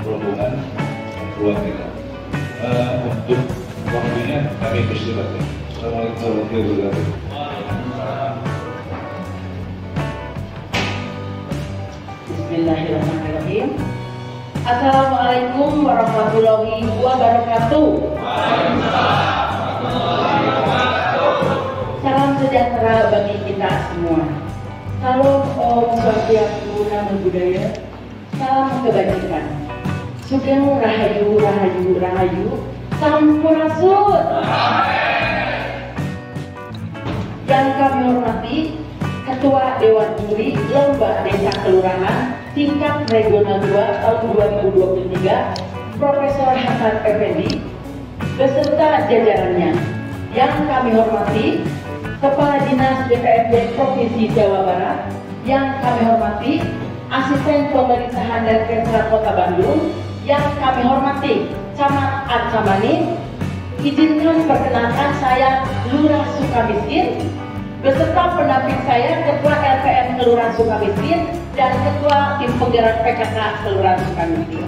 rombongan keluarga. Untuk waktunya kami persilakan. Assalamualaikum warahmatullahi wabarakatuh. Bismillahirrahmanirrahim. Assalamualaikum warahmatullahi wabarakatuh. Salam sejahtera bagi kita semua. Salam Om Swastiastu, Namo Buddhaya. Salam kebajikan. Sugeng Rahayu, Rahayu, Rahayu. Sampurasun. Yang kami hormati Ketua Dewan Juri Lomba Desa Kelurahan tingkat Regional 2 tahun 2023, Profesor Hasan Effendi beserta jajarannya. Yang kami hormati Kepala Dinas DPRD Provinsi Jawa Barat. Yang kami hormati Asisten Pemerintahan dan Kesra Kota Bandung. Yang kami hormati Camat Arcamani. Izinkan perkenalkan saya Lurah Sukamiskin beserta pendamping saya Ketua LPM Kelurahan Sukamiskin dan Ketua Tim Penggerak PKK Kelurahan Sukamiskin.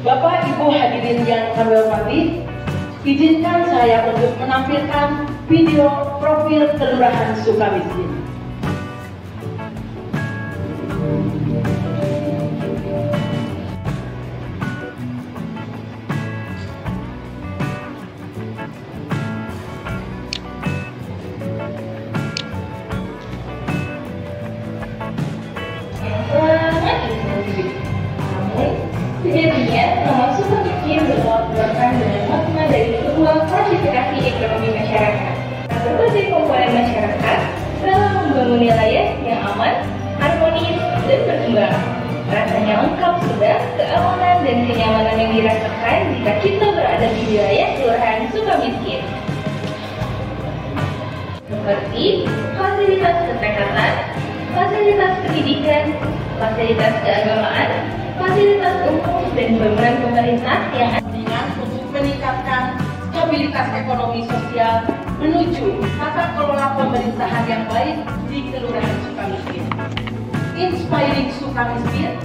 Bapak Ibu hadirin yang kami hormati, izinkan saya untuk menampilkan video profil Kelurahan Sukamiskin. Sejatinya, nama Sukamiskin bertolak dengan makna dari sebuah klasifikasi ekonomi masyarakat. Berbagai komponen masyarakat dalam membangun wilayah yang aman, harmonis, dan berkembang. Rasanya lengkap sudah keamanan dan kenyamanan yang dirasakan jika kita berada di wilayah Kelurahan Sukamiskin. Seperti fasilitas kesehatan, fasilitas pendidikan, fasilitas keagamaan, fasilitas umum dan bangunan pemerintah yang untuk meningkatkan stabilitas ekonomi sosial menuju tata kelola pemerintahan yang baik di Kelurahan Sukamiskin. Inspiring Sukamiskin,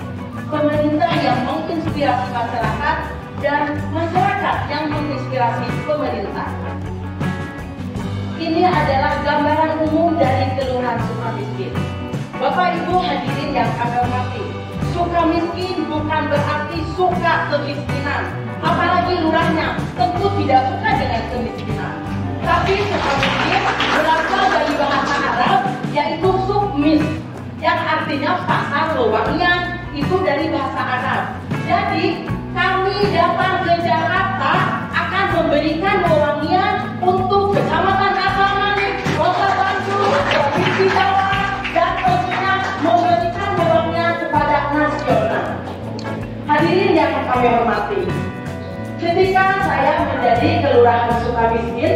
pemerintah yang menginspirasi masyarakat dan masyarakat yang menginspirasi pemerintah. Ini adalah gambaran umum dari Kelurahan Sukamiskin. Bapak Ibu hadirin yang kami hormati, Sukamiskin bukan berarti suka kemiskinan, apalagi lurahnya tentu tidak suka dengan kemiskinan. Tapi Sukamiskin berasal dari bahasa Arab yaitu sukmis, yang artinya pasar wewangian, itu dari bahasa Arab. Jadi kami datang ke Jakarta akan memberikan wewangian untuk Kecamatan Arcamani, Kota Bandung, Provinsi Jawa, dan tentunya memberikan wewangian kepada nasional. Hadirin yang kami hormati, ketika saya menjadi Kelurahan Sukamiskin,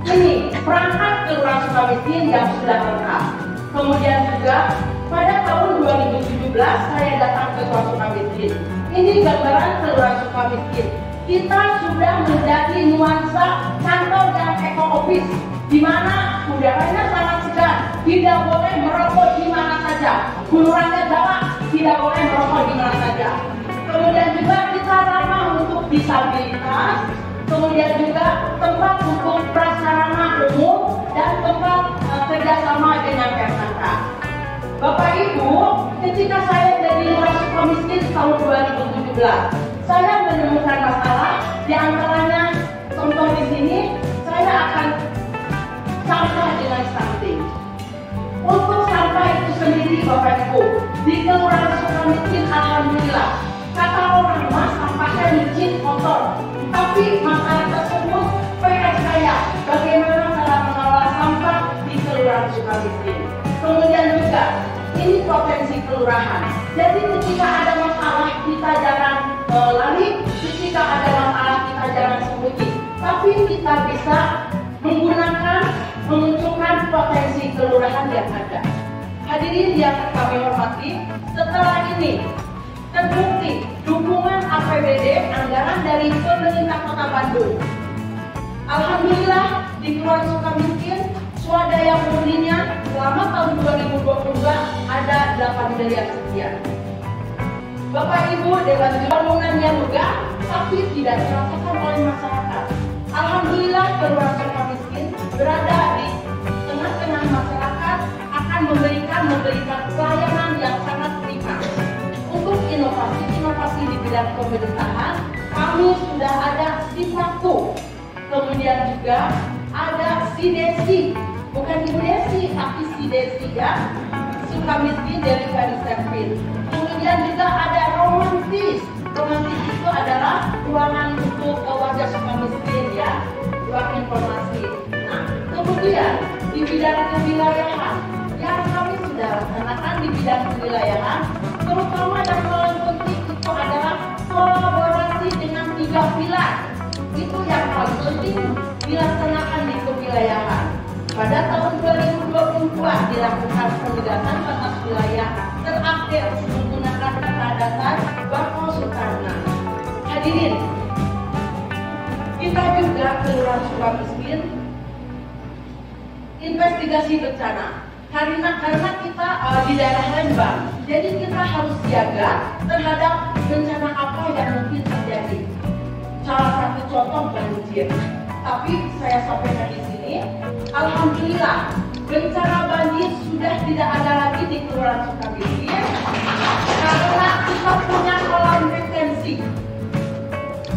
ini perangkat Kelurahan Sukamiskin yang sudah lengkap. Kemudian juga pada tahun 2017 saya datang ke Kelurahan Sukamiskin. Ini gambaran Kelurahan Sukamiskin. Kita sudah menjadi nuansa kantor dan eko office, di mana udaranya sangat segar, tidak boleh merokok di mana saja. Gulurannya galak, tidak boleh merokok di mana saja. Kemudian juga kita ramah untuk disabilitas, kemudian juga tempat untuk prasarana umum dan tempat kerjasama dengan RKK. Bapak Ibu, ketika saya jadi Lurah Sukamiskin tahun 2017, saya menemukan masalah, di antaranya contoh di sini, saya akan sampah dengan stunting. Untuk sampah itu sendiri Bapak Ibu, di Kelurahan Sukamiskin alhamdulillah, kata orang mas sampahnya licin kotor, tapi masalah tersebut PR saya bagaimana cara mengelola sampah di Kelurahan Sukamiskin. Kemudian juga ini potensi kelurahan. Jadi ketika ada masalah kita jangan lari, ketika ada masalah kita jangan sembunyi, tapi kita bisa menggunakan, menunjukkan potensi kelurahan yang ada. Hadirin yang kami hormati, setelah ini terbukti dukungan APBD anggaran dari pemerintah Kota Bandung. Alhamdulillah di Kelurahan Sukamiskin swadaya murninya selama tahun 2022 ada 8 miliar sekian. Bapak Ibu, Dewan bangunannya megah tapi tidak dirasakan oleh masyarakat. Alhamdulillah Kelurahan Sukamiskin berada di tengah-tengah masyarakat, akan memberikan pelayanan yang sangat prima. Untuk inovasi di bidang pemerintahan, kami sudah ada Sipatu, kemudian juga ada Sidesi, bukan Ibu Desi, tapi Sidesi ya, Sukamiskin Delivery Service. Kemudian juga ada Romantis. Romantis itu adalah ruangan untuk warga Sukamiskin ya, ruang informasi. Nah, kemudian di bidang kewilayahan yang kami sudah laksanakan di bidang kewilayahan, terutama yang paling penting itu adalah kolaborasi dengan 3 pilar. Itu yang paling penting dilaksanakan di kewilayahan. Pada tahun 2022 dilakukan penegakan batas wilayah terupdate menggunakan petadatan Bako Soekarno. Hadirin, kita juga Kelurahan Sukamiskin investigasi bencana. Karena kita di daerah Lembang, jadi kita harus siaga terhadap bencana apa yang mungkin terjadi. Salah satu contoh banjir. Tapi saya sampaikan di sini, alhamdulillah bencana banjir sudah tidak ada lagi di Kelurahan Sukamiskin karena kita punya kolam retensi.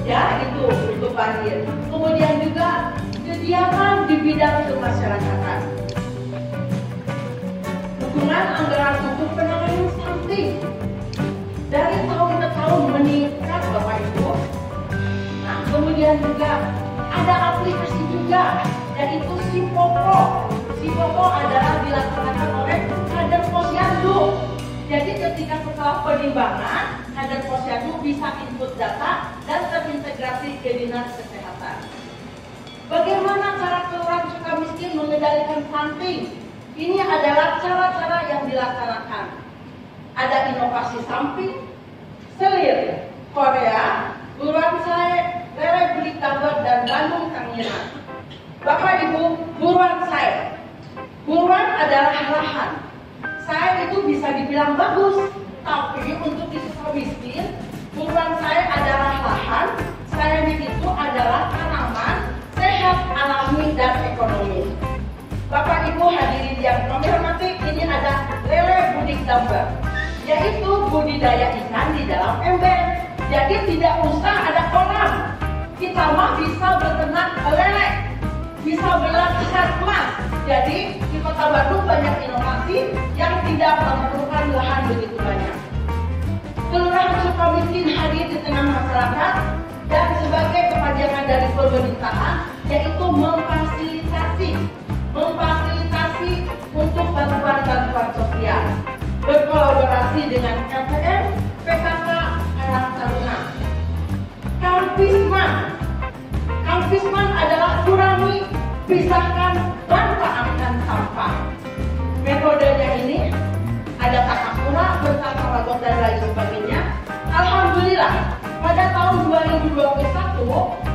Ya, itu untuk banjir. Kemudian juga kegiatan di bidang kemasyarakatan. Dukungan anggaran untuk penanganan stunting dari tahun ke tahun meningkat Bapak Ibu. Nah, kemudian juga ada aplikasi juga, yaitu Sipopo. Sipopo adalah dilaksanakan oleh kader Posyandu. Jadi ketika setelah penimbangan, kader Posyandu bisa input data dan terintegrasi ke dinas kesehatan. Bagaimana cara Kelurahan Sukamiskin mengendalikan stunting? Ini adalah cara-cara yang dilaksanakan. Ada inovasi samping, selir, Korea, buruan saya, lele beli kabar dan Bandung Tangiran. Bapak Ibu, buruan saya. Buruan adalah lahan. Saya itu bisa dibilang bagus, tapi untuk di Sukamiskin, buruan saya adalah lahan. Saya itu adalah tanaman sehat, alami dan ekonomi. Bapak Ibu hadirin yang kami hormati, ini ada lele budik dambar, yaitu budidaya ikan di dalam ember. Jadi tidak usah ada kolam, kita mah bisa beternak lele, bisa belah ikan emas. Jadi di Kota Bandung banyak inovasi yang tidak memerlukan lahan begitu banyak. Kelurahan Sukamiskin hadir di tengah masyarakat dan sebagai kepanjangan dari pemerintahan, yaitu memfasilitasi untuk bantuan sosial, berkolaborasi dengan LPM, PKK, Karang Taruna. Kampisman adalah kurangi, pisahkan, manfaatkan sampah. Metodenya ini ada tata Nasional, bersama Ragot dan lain sebagainya. Alhamdulillah, pada tahun 2021,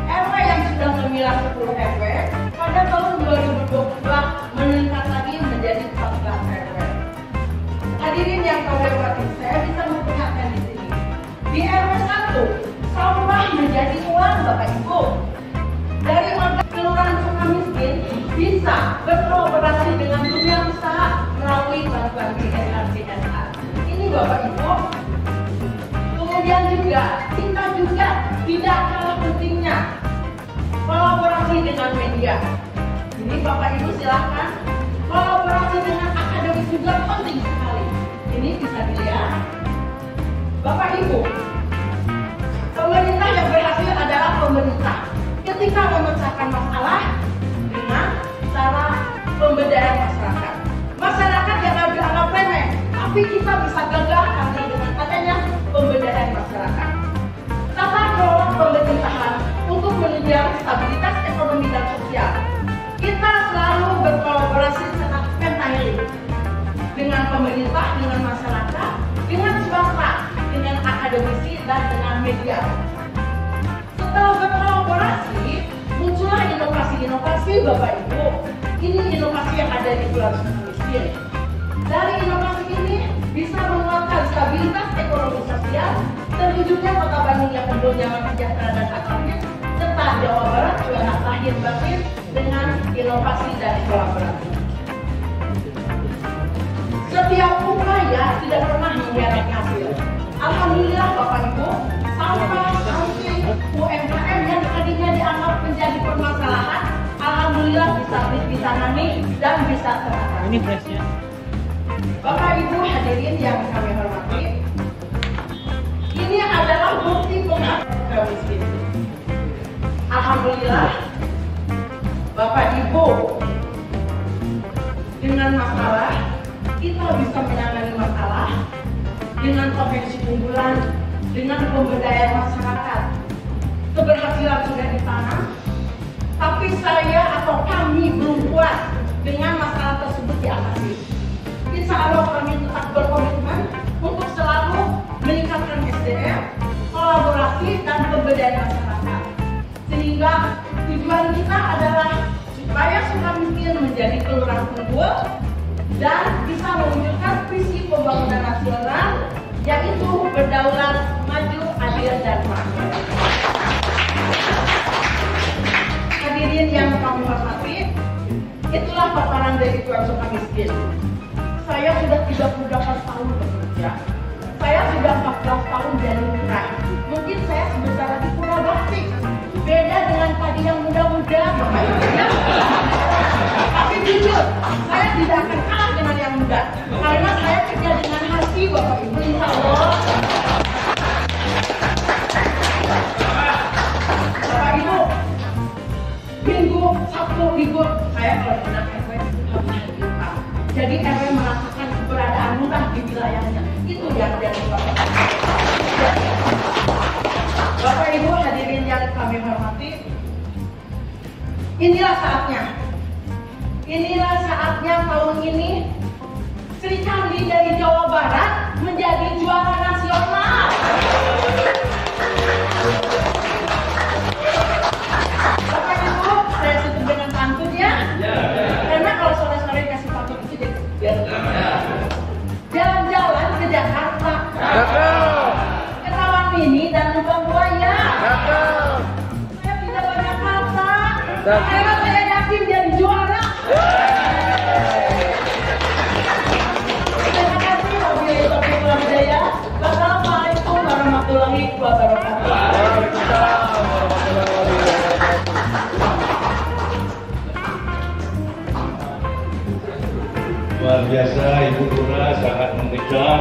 RW yang sudah memilah 10 RW, pada tahun 2022 meningkat lagi menjadi 14 RW. Hadirin yang kami hormati, saya bisa memperlihatkan di sini. Di RW 1, sampah menjadi uang Bapak Ibu. Dari warga Kelurahan Sukamiskin bisa berkolaborasi dengan dunia usaha melalui bantuan BNRCSA. Ini Bapak Ibu. Kemudian juga kita juga tidak kalah pentingnya kolaborasi dengan media. Ini Bapak Ibu silakan, kolaborasi dengan akademik juga penting sekali. Ini bisa dilihat. Bapak Ibu, pemerintah yang berhasil adalah pemerintah ketika memecahkan masalah dengan cara pemberdayaan masyarakat. Masyarakat jangan dianggap remeh, tapi kita bisa gagal karena dengan adanya pemberdayaan masyarakat. Tata kelola pemerintahan untuk menunjang stabilitas ekonomi dan sosial. Kita selalu berkolaborasi secara pentahelik dengan pemerintah, dengan masyarakat, dengan swasta, dengan akademisi dan dengan media. Setelah berkolaborasi, muncullah inovasi-inovasi Bapak Ibu. Ini inovasi yang ada di Kelurahan Sukamiskin. Dari inovasi ini bisa menguatkan stabilitas ekonomi sosial, terwujudnya Kota Bandung yang penuh nyaman, sejahtera dan akrabnya, serta Jawa Barat juga lahir batin dengan inovasi dan kolaborasi. Setiap upaya tidak pernah mengkhianati hasil. Alhamdulillah Bapak Ibu, sampai UMKM yang tadinya dianggap menjadi permasalahan, alhamdulillah bisa ditangani dan bisa teratasi. Ini flashnya. Bapak Ibu hadirin yang kami hormati, ini adalah bukti pengakuan miskin. Alhamdulillah, Bapak Ibu, dengan masalah kita bisa menangani masalah dengan potensi unggulan, dengan pemberdayaan masyarakat. Keberhasilan sudah ditanam, tapi saya atau kami belum puas dengan masalah tersebut diatasi. Insya Allah kami tetap berkomitmen untuk selalu meningkatkan SDM, kolaborasi dan pemberdayaan masyarakat. Sehingga tujuan kita adalah supaya Sukamiskin menjadi kelurahan unggul dan bisa mewujudkan visi pembangunan nasional, yaitu berdaulat, maju, adil dan makmur. Hadirin yang kami hormati, itulah paparan dari Kelurahan Sukamiskin. Saya sudah 38 tahun bekerja. Saya sudah 14 tahun jadi lurah. Mungkin saya sebentar lagi pura bakti. Beda dengan tadi yang muda-muda, Bapak Ibu. Tapi jujur, saya tidak akan kalah dengan yang muda. Karena saya kerja dengan hati, Bapak Ibu, insya Allah. Bapak Ibu, minggu, Sabtu, libur, saya kalau tidak RW habis hari utang. Jadi RW merasakan keberadaan lurah di wilayahnya. Itu yang jadi Bapak Ibu. Bapak Ibu hadirin yang kami hormati, inilah saatnya. Inilah saatnya tahun ini Sri Kandi dari Jawa Barat menjadi juara nasional. Bapak Ibu, saya tutup dengan pantun ya. Karena kalau sore-sore kasih pantun itu jadi biar jalan-jalan ke Jakarta. Ke Taman Mini dan Lubang Buaya. Saya tidak banyak kata. Karena saya yakin jadi juara. Terima kasih wabillahi taufiq wal hidayah. Wassalamualaikum warahmatullahi wabarakatuh. Luar biasa, Ibu Lurah sangat mengejam.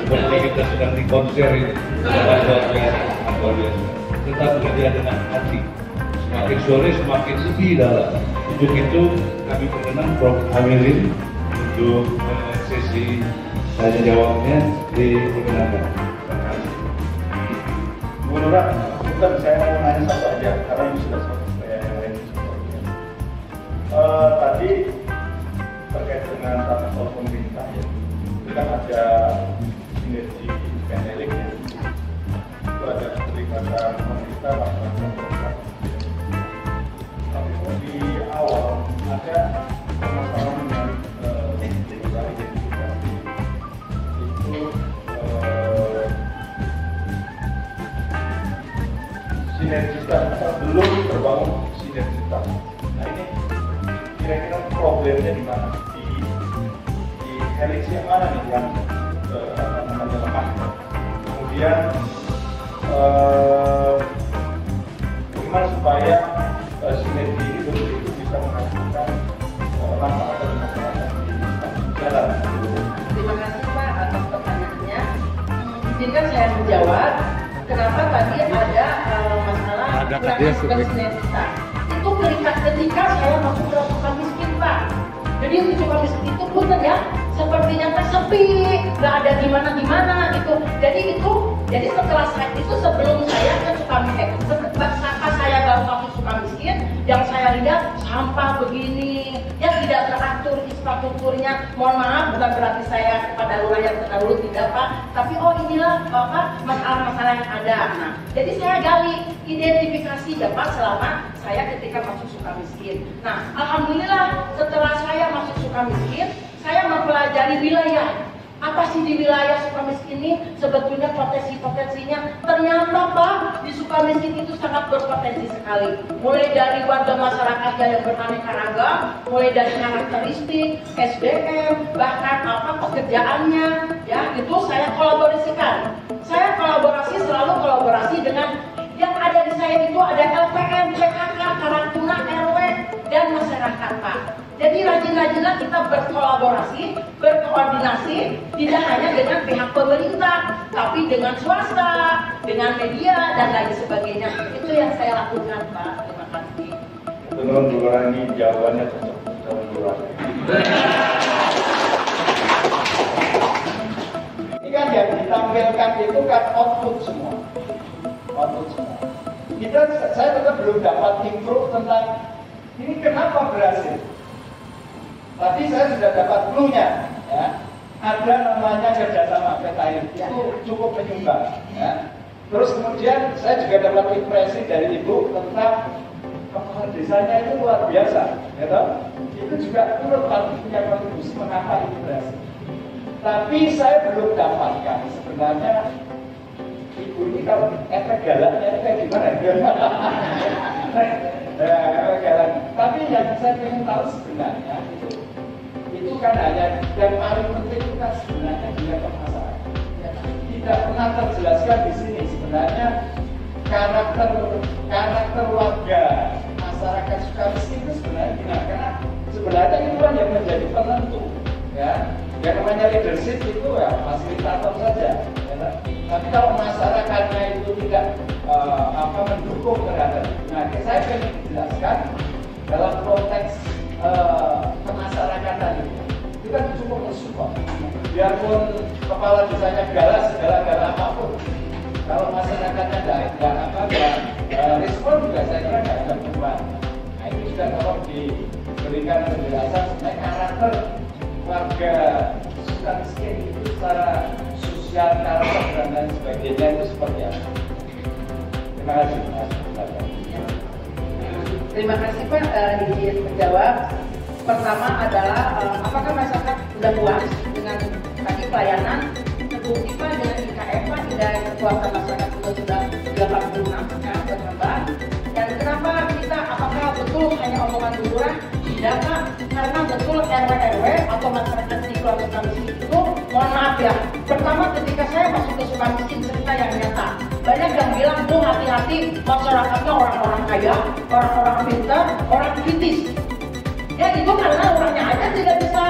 Seperti kita sedang di konser ini. Sangat luar biasa, luar biasa. Tetap bekerja dengan hati. Semakin sore semakin sepi dalam. Untuk itu kami perkenan Prof. Hamilin untuk sesi tanya jawabnya diperkenalkan. Terima kasih. Bu Lurah, bukan saya mau nanya satu aja karena ini sudah selesai yang lain. Tadi terkait dengan tata kelola pemerintah ya. kan ada sinergi pendelik ya. Itu ada keterlibatan pemerintah, masyarakat. Tapi di awal ada permasalahan dengan identifikasi itu sinergitas belum terbangun sinergitas. Nah ini kira-kira problemnya di mana? Di helix yang mana nih yang namanya lemah? Kemudian bagaimana supaya sinergi ini betul-betul bisa menghasilkan manfaat bagi masyarakat di jalan. Terima kasih Pak atas pertanyaannya. Izinkan saya menjawab kenapa tadi ada masalah kurang sinergitas. Itu ketika saya masuk ke Sukamiskin Pak. Jadi di Sukamiskin itu punten ya, sepertinya sepi, nggak ada gimana-gimana gitu. Jadi setelah saya itu sebelum saya ke Sukamiskin, saat saya baru masuk Sukamiskin, yang saya lihat sampah begini, ya tidak teratur infrastrukturnya. Mohon maaf, bukan berarti saya kepada lurah yang terdahulu tidak Pak, tapi inilah Bapak masalah-masalah yang ada. Nah, jadi saya gali identifikasi ya Pak selama saya ketika masuk Sukamiskin. Nah, alhamdulillah setelah saya masuk Sukamiskin, saya mempelajari wilayah. Apa sih di wilayah Sukamiskin ini sebetulnya potensi-potensinya? Ternyata Pak, di Sukamiskin itu sangat berpotensi sekali. Mulai dari warga masyarakatnya yang beraneka ragam, mulai dari karakteristik, SDM, bahkan pekerjaannya, ya itu saya kolaborasikan. Saya selalu kolaborasi dengan yang ada di saya itu ada LPM, PKK, Karangtuna, RW, dan masyarakat Pak. Jadi rajin-rajinlah kita berkolaborasi, berkoordinasi, tidak hanya dengan pihak pemerintah, tapi dengan swasta, dengan media, dan lain sebagainya. Itu yang saya lakukan Pak. Terima kasih. Menurut Lurah ini jawabannya cocok sama Lurah. Ini kan yang ditampilkan itu kan output semua. Saya tetap belum dapat improve tentang ini kenapa berhasil. Tapi saya sudah dapat clue-nya, ya. Ada namanya kerjasama PTAIR itu cukup menyumbang, ya. Terus kemudian saya juga dapat impresi dari Ibu tentang kepala desanya itu luar biasa, ya toh? Itu juga turut punya kontribusi mengapa itu berhasil. Tapi saya belum dapatkan sebenarnya Ibu ini kalau efek galaknya ini kayak gimana? Efek galak. Tapi yang saya ingin tahu sebenarnya itu kan hanya yang paling penting itu kan sebenarnya juga ke masyarakat. Tidak pernah terjelaskan di sini sebenarnya karakter warga masyarakat Sukamiskin itu sebenarnya gimana? Karena sebenarnya itu kan yang menjadi penentu, ya. Yang namanya leadership itu ya fasilitator saja. Ya. Tapi kalau masyarakatnya itu tidak mendukung terhadap itu, nah saya ingin dijelaskan dalam konteks kemasyarakatan itu kan cukup mensupport. Biarpun kepala desanya galas segala-gala apapun, kalau masyarakatnya tidak respon juga saya kira tidak ada perubahan. Nah itu juga kalau diberikan penjelasan mengenai karakter warga Sukamiskin itu secara sosial, karakter dan lain sebagainya itu seperti apa? Terima kasih Mas. Terima kasih Pak, izin menjawab. Pertama adalah apakah masyarakat sudah puas dengan tadi pelayanan? Terbukti Pak dengan IKF Pak, indeks kepuasan masyarakat sudah 86 sekarang bertambah. Dan kenapa kita apakah betul hanya omongan lurah? Tidak Pak, karena betul RW atau masyarakat di keluarga Sukamiskin itu, mohon maaf ya. Pertama ketika saya masuk ke Sukamiskin cerita yang nyata. Banyak yang bilang tuh hati-hati masyarakatnya orang-orang kaya, orang-orang pintar, orang kritis. Ya itu karena orangnya aja tidak bisa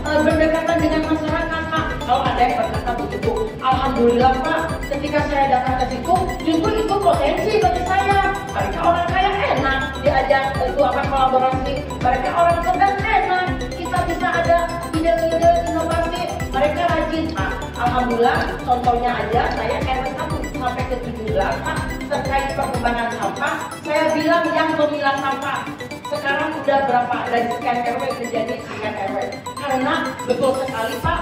berdekatan dengan masyarakat Pak. Kalau ada yang berkata begitu, alhamdulillah Pak. Ketika saya datang ke situ, justru itu potensi bagi saya. Mereka orang kaya enak diajak kolaborasi. Mereka orang cerdas enak. Kita bisa ada ide-ide inovasi. Mereka rajin Pak. Alhamdulillah, contohnya aja saya RW 1 sampai ke 17 Pak terkait perkembangan sampah. Saya bilang yang memilah sampah sekarang udah berapa dari sekian RW menjadi sekian RW. Karena betul sekali Pak,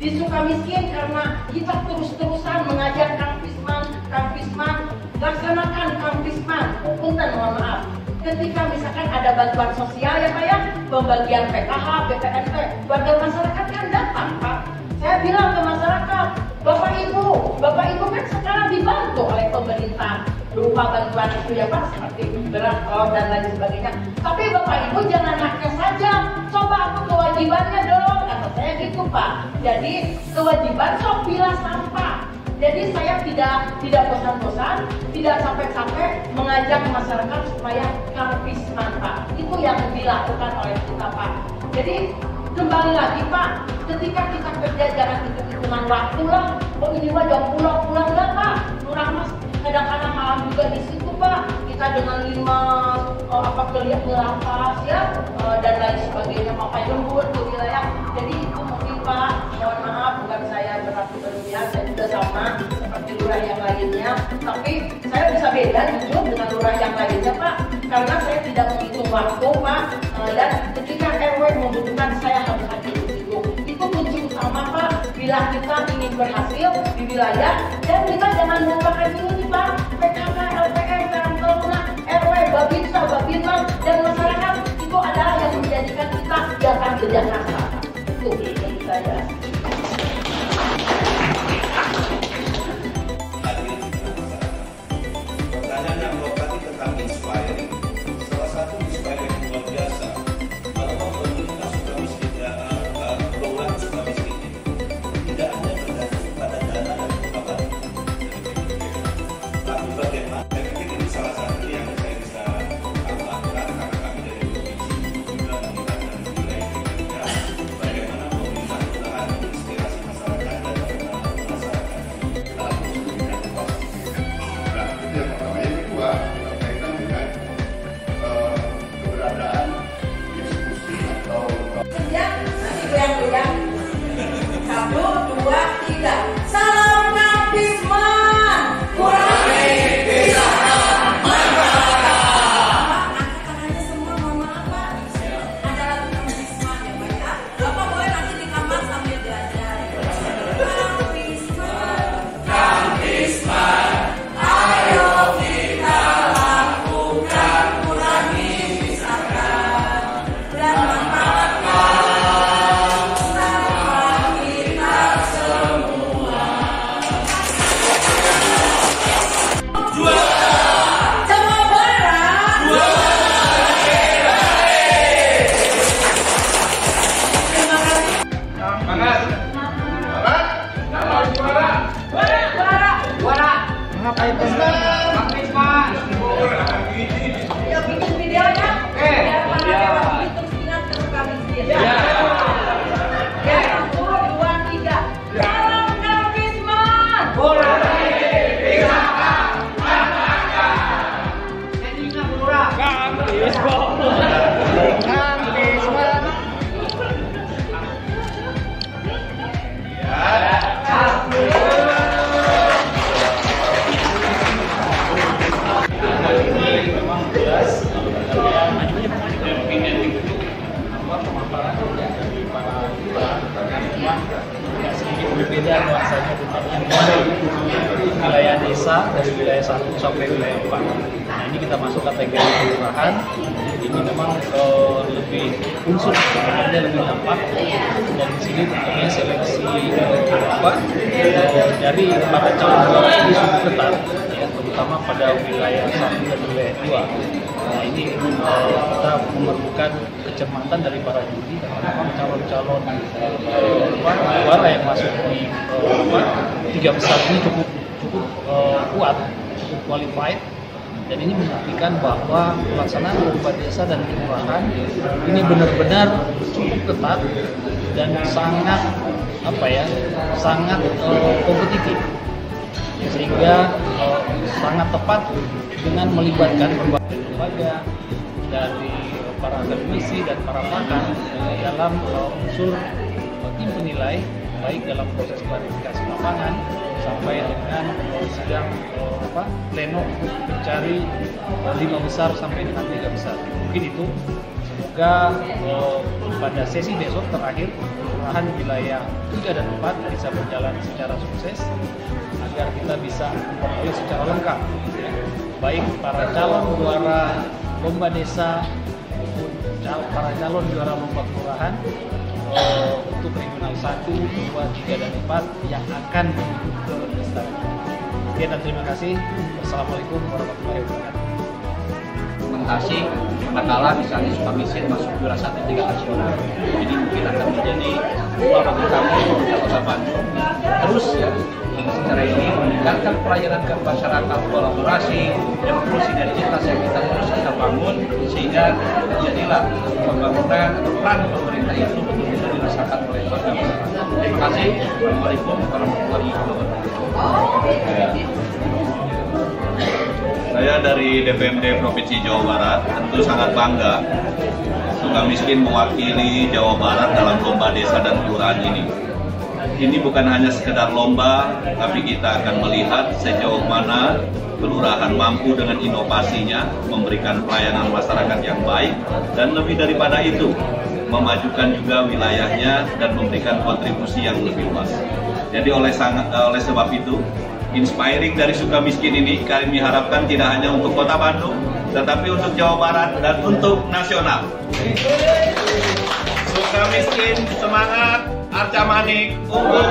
di Sukamiskin karena kita terus-terusan mengajak Kang Pisman, laksanakan Kang Pisman. Punten, mohon maaf. Ketika misalkan ada bantuan sosial ya Pak ya, pembagian PKH, BPNT, warga masyarakat kan datang Pak. Saya bilang ke masyarakat, Bapak Ibu kan sekarang dibantu oleh pemerintah berupa bantuan itu ya Pak, seperti beras, telur dan lain sebagainya. Tapi Bapak Ibu jangan haknya saja, coba aku kewajibannya dong, kata saya gitu Pak. Jadi kewajiban sok pilah sampah. Jadi saya tidak bosan-bosan, tidak sampai-sampai mengajak masyarakat supaya Kang Pisman Pak. Itu yang dilakukan oleh kita Pak. Jadi kembali lagi Pak, ketika kita kerja jangan hitung-hitungan waktu lah. Oh ini mah jam pulang lah Pak. Lurah Mas kadang-kadang malam juga di situ Pak. Kita dengan 5 kelihatan melapas ya dan lain sebagainya, pakai lembur ke wilayah. Jadi itu mungkin Pak, mohon maaf bukan saya berarti berlebihan, saya juga sama seperti lurah yang lainnya. Tapi saya bisa beda jujur dengan lurah yang lainnya Pak, karena saya tidak menghitung waktu Pak. Dan ketika RW membutuhkan saya harus hadir di situ. Itu kunci utama Pak. Bila kita ingin berhasil di wilayah, dan kita jangan melupakan ini Pak, PKK, LPM, Karang Taruna, RW, Babinsa, Babinmas, dan masyarakat itu adalah yang menjadikan kita datang ke Jakarta. Itu dari saya. Pertanyaan yang tadi tentang inspiring. Salah satu inspiring yang luar biasa bahwa pemerintah Sukamiskin Kelurahan Sukamiskin ini tidak hanya bergantung pada dana dan kekuatan dari PPP, tapi bagaimana? Saya pikir ini salah satu yang saya bisa tambahkan karena kami dari provinsi juga melihat dari wilayah Indonesia bagaimana pemerintah kelurahan menginspirasi masyarakat dan bagaimana masyarakat dalam memberikan upah. Nah, itu yang pertama. Yang kedua, berkaitan dengan keberadaan diskusi atau Siap, nanti goyang-goyang. 1, 2, 3. Salam Kang Pisman. Kurangi pisahan masyarakat. Angkat semua, mohon maaf Pak. Ada lagu Kang Pisman ya Pak ya. Bapak boleh nanti di kamar sambil belajar. Kang Pisman, ayo kita lakukan kurangi pisahan dan manfaatkan sampah kita semua. Jawa Barat. Terima kasih. Yuk bikin videonya. Biar para lewat itu ingat ke Sukamiskin. Ya. 1, 2, 3. Salam Kang Pisman. Memang jelas pemaparan dari para sedikit berbeda nuansanya dengan yang wilayah desa dari wilayah 1 sampai wilayah 4. Nah ini kita masuk kategori kelurahan. Ini memang lebih unsur sebenarnya lebih dampak dan di sini tentunya seleksi dari para calon lurah ini cukup ketat ya, terutama pada wilayah 1 dan wilayah 2. Nah ini kita memerlukan kecermatan dari para juri karena memang calon-calon suara yang masuk di 3 besar ini cukup kuat, cukup qualified. Dan ini membuktikan bahwa pelaksanaan berupa desa dan kelurahan ini benar-benar cukup ketat dan sangat kompetitif, sehingga sangat tepat dengan melibatkan berbagai lembaga dari para akademisi dan para pakar dalam unsur tim penilai, baik dalam proses klarifikasi lapangan sampai dengan sidang pleno mencari 5 besar sampai dengan 3 besar. Mungkin itu, semoga pada sesi besok terakhir kelurahan wilayah 3 dan 4 bisa berjalan secara sukses agar kita bisa memperoleh secara lengkap baik para calon juara lomba desa maupun para calon juara lomba kelurahan untuk regional 1, 2, 3, dan 4 yang akan menuju ke istana. Sekian dan terima kasih. Wassalamualaikum warahmatullahi wabarakatuh.Mentasi manakala misalnya Sukamiskin masuk juara 1 tingkat nasional, ini mungkin akan menjadi dua bagi kami di Kota Bandung. Terus ya, secara ini meningkatkan pelayanan ke masyarakat, kolaborasi dan terus sinergitas yang kita bangun sehingga terjadilah pembangunan atau peran pemerintah itu betul-betul dirasakan oleh warga masyarakat. Terima kasih. Assalamualaikum warahmatullahi wabarakatuh. Saya dari DPMD Provinsi Jawa Barat tentu sangat bangga Sukamiskin mewakili Jawa Barat dalam lomba desa dan kelurahan ini. Ini bukan hanya sekedar lomba, tapi kita akan melihat sejauh mana kelurahan mampu dengan inovasinya memberikan pelayanan masyarakat yang baik dan lebih daripada itu memajukan juga wilayahnya dan memberikan kontribusi yang lebih luas. Jadi oleh sebab itu, inspiring dari Sukamiskin ini kami harapkan tidak hanya untuk Kota Bandung, tetapi untuk Jawa Barat dan untuk nasional. Sukamiskin semangat, Arca Manik unggul,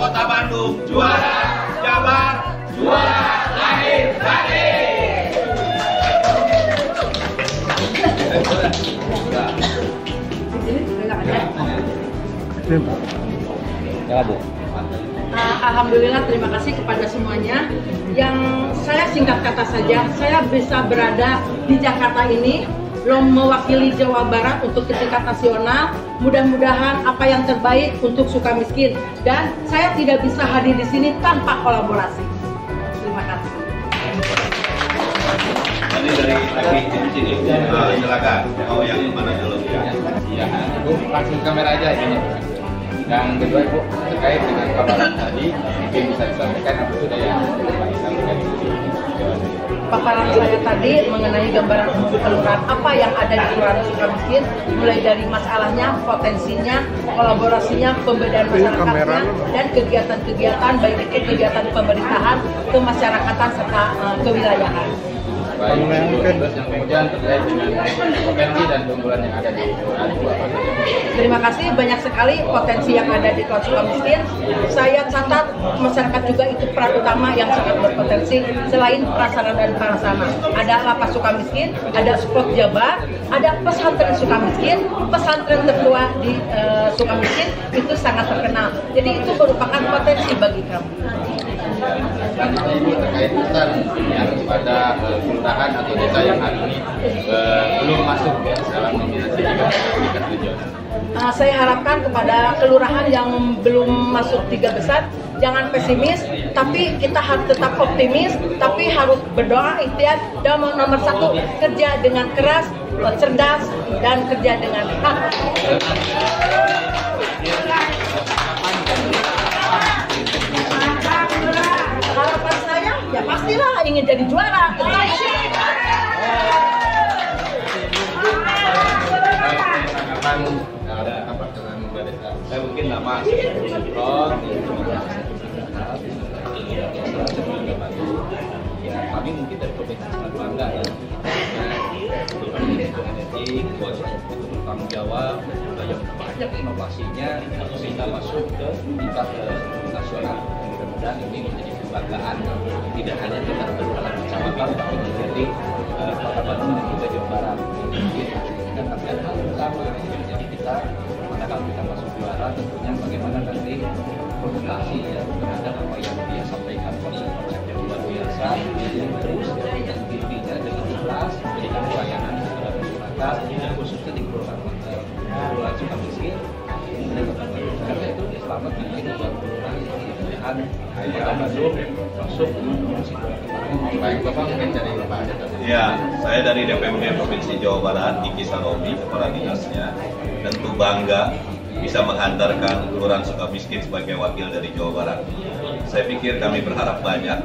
Kota Bandung juara, Jabar juara, lahir batin. Alhamdulillah, terima kasih kepada semuanya. Yang saya singkat kata saja, saya bisa berada di Jakarta ini mewakili Jawa Barat untuk ke tingkat nasional. Mudah-mudahan apa yang terbaik untuk Sukamiskin, dan saya tidak bisa hadir di sini tanpa kolaborasi. Terima kasih. Ini dari sini, silakan. Mau yang mana dulu? Iya, Ibu langsung kamera aja ini. Yang kedua, Ibu, terkait dengan paparan tadi, mungkin bisa disampaikan apa sudah yang disampaikan di sini. Paparan saya tadi mengenai gambaran untuk kelurahan apa yang ada di Kelurahan Sukamiskin, mulai dari masalahnya, potensinya, kolaborasinya, pemberdayaan masyarakatnya, dan kegiatan-kegiatan baik itu kegiatan pemerintahan, kemasyarakatan serta kewilayahan. Baik, terus yang kemudian terkait dengan potensi dan keunggulan yang ada di kelurahan itu apa saja? Terima kasih, banyak sekali potensi yang ada di Kelurahan Sukamiskin. Saya catat masyarakat juga itu peran utama yang sangat berpotensi selain prasarana dan prasarana. Ada lapas Sukamiskin, ada spot Jabar, ada pesantren Sukamiskin, pesantren tertua di Sukamiskin itu sangat terkenal. Jadi itu merupakan potensi bagi kami. Selanjutnya Ibu terkait pesan yang kepada kelurahan atau desa yang hari ini belum masuk ya dalam nominasi tingkat regional. Saya harapkan kepada kelurahan yang belum masuk 3 besar, jangan pesimis, tapi kita harus tetap optimis, tapi harus berdoa, ikhtiar, dan nomor 1 kerja dengan keras, cerdas, dan kerja dengan hak. Harapan saya ya pastilah ingin jadi juara. Saya mungkin nama ya, kami mungkin dari provinsi sangat bangga ya bertanggung jawab dan yang banyak inovasinya sehingga masuk ke tingkat nasional. Mudah-mudahan ini menjadi kebanggaan tidak hanya tingkat kelurahan kecamatan tapi menjadi Kota Bandung dan juga Jawa Barat. Dan tapi ada hal utama, jadi kita manakala kita masuk juara tentunya bagaimana nanti presentasi ya terhadap apa yang dia sampaikan, konsep-konsep yang luar biasa terus dan intinya dengan jelas memberikan pelayanan kepada masyarakat khususnya di kelurahan Sukamiskin karena itu selamat bikin buat kelurahan pemilihan Kota Bandung masuk provinsi Jawa Barat. Baik, Bapak mungkin dari Bapak ada. Ya, saya dari DPMD Provinsi Jawa Barat, Diki Saromi, kepala dinasnya, tentu bangga bisa menghantarkan Kelurahan Sukamiskin sebagai wakil dari Jawa Barat. Saya pikir kami berharap banyak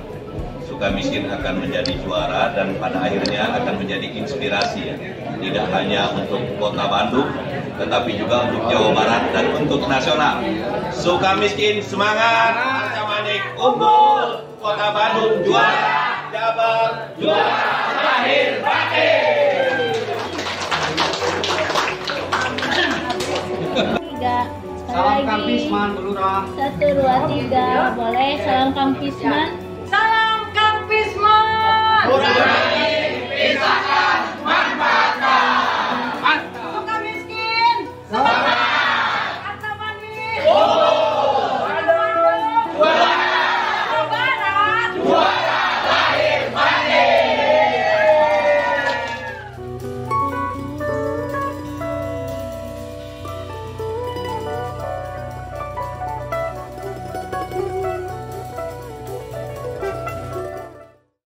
Sukamiskin akan menjadi juara dan pada akhirnya akan menjadi inspirasi ya. Tidak hanya untuk Kota Bandung, tetapi juga untuk Jawa Barat dan untuk nasional. Sukamiskin semangat, Arca Manik unggul, Kota Bandung juara, Jabar juara, lahir batin. Salam Kampisman, Lurah. 1, 2, 3, boleh salam Kampisman. Salam Kampisman.